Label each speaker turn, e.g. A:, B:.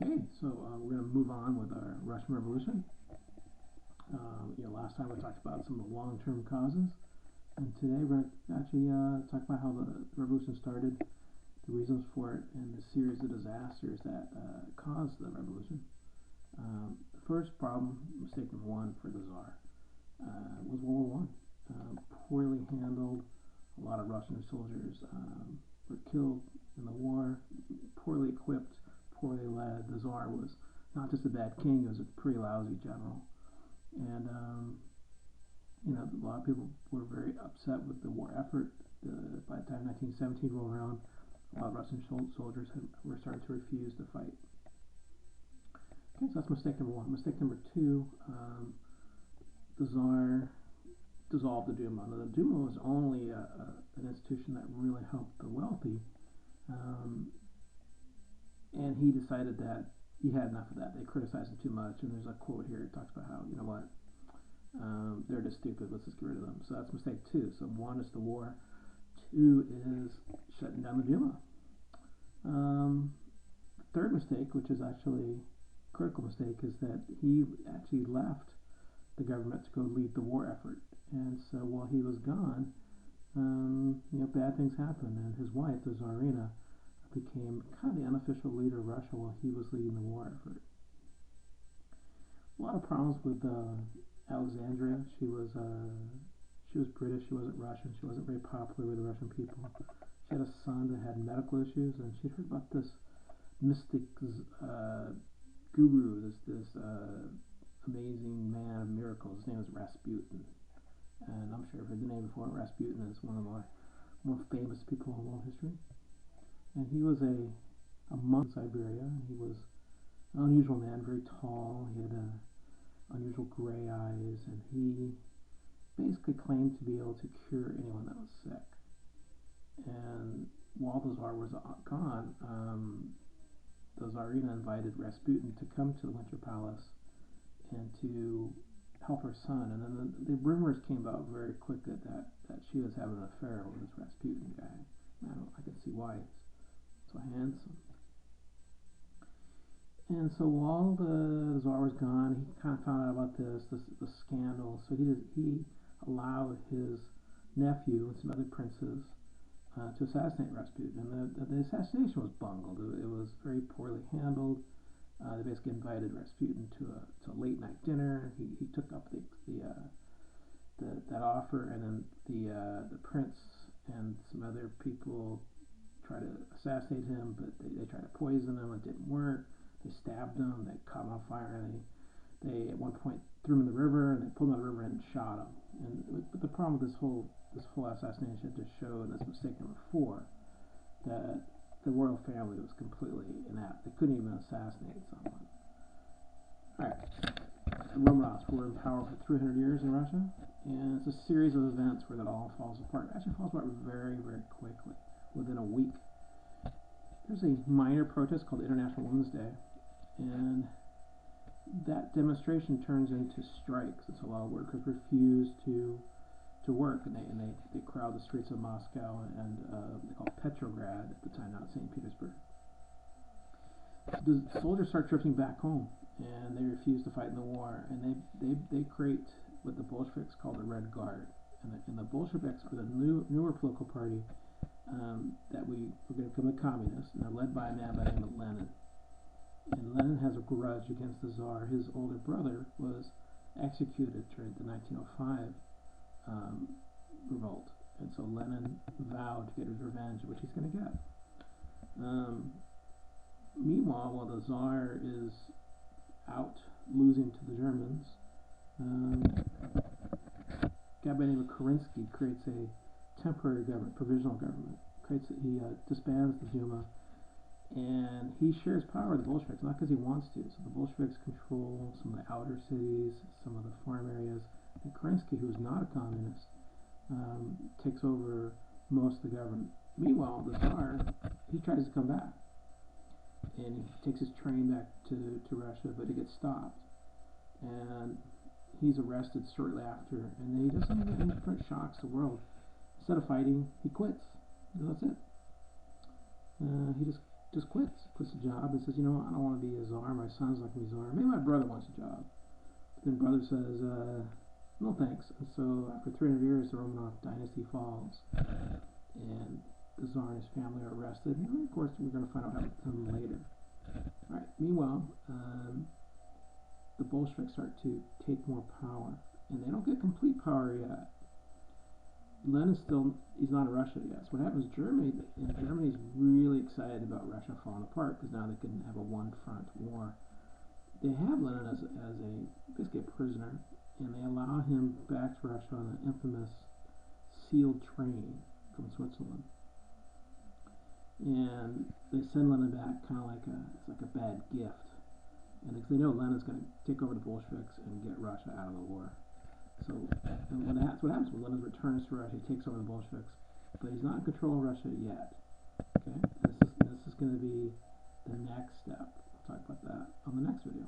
A: Okay, so we're going to move on with our Russian Revolution. Last time we talked about some of the long-term causes, and today we're going to actually talk about how the revolution started, the reasons for it, and the series of disasters that caused the revolution. The first problem, mistake number one for the Tsar, was World War I. Poorly handled. A lot of Russian soldiers were killed in the war, poorly equipped, poorly led. The Tsar was not just a bad king, he was a pretty lousy general. And, a lot of people were very upset with the war effort. By the time 1917 rolled around, a lot of Russian soldiers were starting to refuse to fight. Okay, so that's mistake number one. Mistake number two, the Tsar dissolved the Duma. Now, the Duma was only an institution that really helped the wealthy, and he decided that he had enough of that. They criticized him too much, and there's a quote here. It talks about how, they're just stupid, let's just get rid of them. So that's mistake two. So one is the war. Two is shutting down the Duma. Third mistake, which is actually a critical mistake, is that he actually left the government to go lead the war effort. And so while he was gone, bad things happened, and his wife, the Tsarina, became kind of the unofficial leader of Russia while he was leading the war effort. A lot of problems with Alexandria. She was British. She wasn't Russian. She wasn't very popular with the Russian people. She had a son that had medical issues, and she'd heard about this mystic guru, this amazing man of miracles. His name was Rasputin, and I'm sure you've heard the name before. Rasputin is one of the more famous people in world history. And he was a monk in Siberia. He was an unusual man, very tall. He had unusual gray eyes, and he basically claimed to be able to cure anyone that was sick. And while the Tsar was gone, the Tsarina invited Rasputin to come to the Winter Palace and to help her son. And then the rumors came out very quick that she was having an affair with this Rasputin guy. I can see why. He's so handsome. And so while the Tsar was gone, he kind of found out about the scandal. So he allowed his nephew and some other princes to assassinate Rasputin. And the assassination was bungled. It was very poorly handled. They basically invited Rasputin to a late night dinner. He took up that offer, and then the prince and some other people tried to assassinate him, but they tried to poison him. It didn't work. They stabbed him. They caught him on fire, and they at one point threw him in the river, and they pulled him out of the river and shot him. But the problem with this whole assassination just showed, that's mistake number four, that the royal family was completely inept. They couldn't even assassinate someone. Alright, the Romanovs were in power for 300 years in Russia, and it's a series of events where that all falls apart. It actually falls apart very, very quickly, within a week. There's a minor protest called International Women's Day, and that demonstration turns into strikes. It's a lot of workers refuse to work, and they crowd the streets of Moscow and they call it Petrograd at the time, not St. Petersburg. The soldiers start drifting back home, and they refuse to fight in the war, and they create what the Bolsheviks call the Red Guard, and the Bolsheviks are the newer political party that we're going to become the communists, and they're led by a man by the name of Lenin. And Lenin has a grudge against the Tsar. His older brother was executed during the 1905 revolt, and so Lenin vowed to get his revenge, which he's going to get. Meanwhile, while the Tsar is out losing to the Germans, a guy by the name of Kerensky creates a temporary government, provisional government. He disbands the Duma, and he shares power with the Bolsheviks, not because he wants to. So the Bolsheviks control some of the outer cities, some of the farm areas, and Kerensky, who's not a communist, takes over most of the government. Meanwhile, the Tsar, he tries to come back, and he takes his train back to Russia, but he gets stopped, and he's arrested shortly after, and he does something that shocks the world. Instead of fighting, he quits. That's it. He just quits, quits the job, He says, I don't want to be a czar. My son's not going to be czar. Maybe my brother wants a job. But then brother says, no thanks. And so after 300 years, the Romanov dynasty falls, and the czar and his family are arrested. And of course, we're going to find out how with them later. All right. Meanwhile, the Bolsheviks start to take more power, and they don't get complete power yet. Lenin he's not in Russia yet. So what happens in Germany's really excited about Russia falling apart because now they can have a one-front war. They have Lenin as basically a prisoner, and they allow him back to Russia on an infamous sealed train from Switzerland. And they send Lenin back kind of like a bad gift, and because they know Lenin's going to take over the Bolsheviks and get Russia out of the war. So what happens when Lenin returns to Russia, he takes over the Bolsheviks, but he's not in control of Russia yet. Okay, this is going to be the next step. We'll talk about that on the next video.